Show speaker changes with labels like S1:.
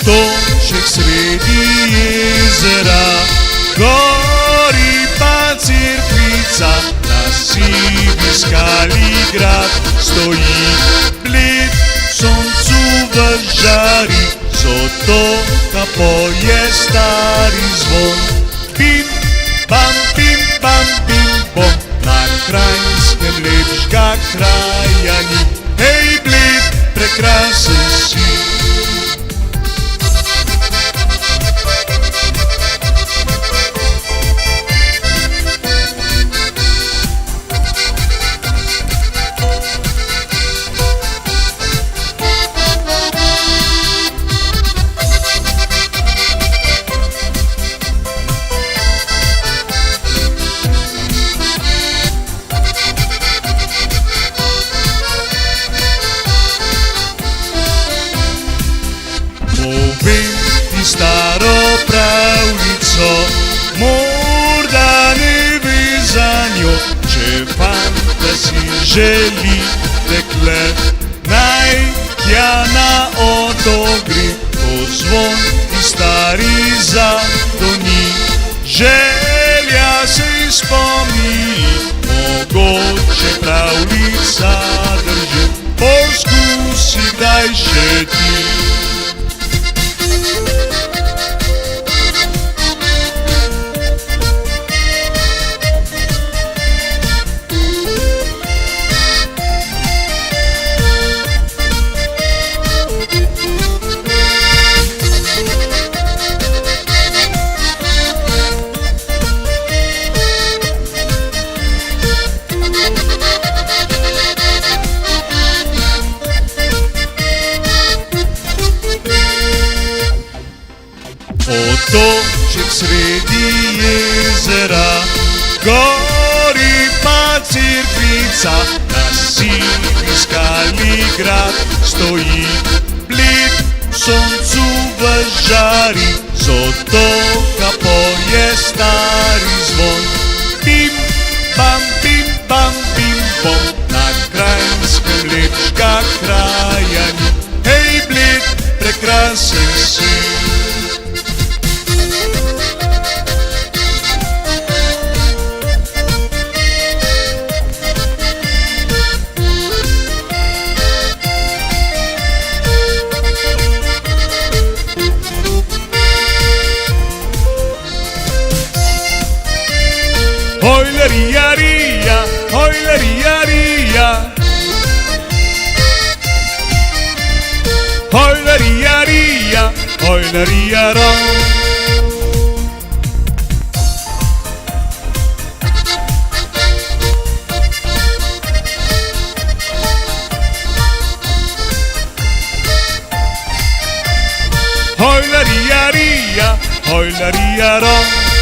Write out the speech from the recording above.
S1: Otoček sredi jezera, gori pa cerkvica, na sivi skali grad stoji, bled soncu v žari, z otoka poje stari zvon. Bim, bam, bom, na Kranjskem lepšega kraja ni, hej Bled, prekrasen si. Povem ti staro pravljico, morda ne veš zanjo, če fanta si želi dekle, naj tja na otok gre, ko zvon ti stari zadoni. Želja se spomni, mogoče pravljica drži, poskusi kdaj še ti. Otoček sredi jezera, gori pa cerkvica, na sivi skali grad stoji, bled soncu v žari, z otoka poje stari zvon. Bim, bam, bom, na Kranjskem lepšega kraja ni, hej Bled, prekrasen si. Hojlerija, rija, hojlerija, rija, hojlerija, rija, hojlerija, ro. Hojlerija, rija, hojlerija, ro.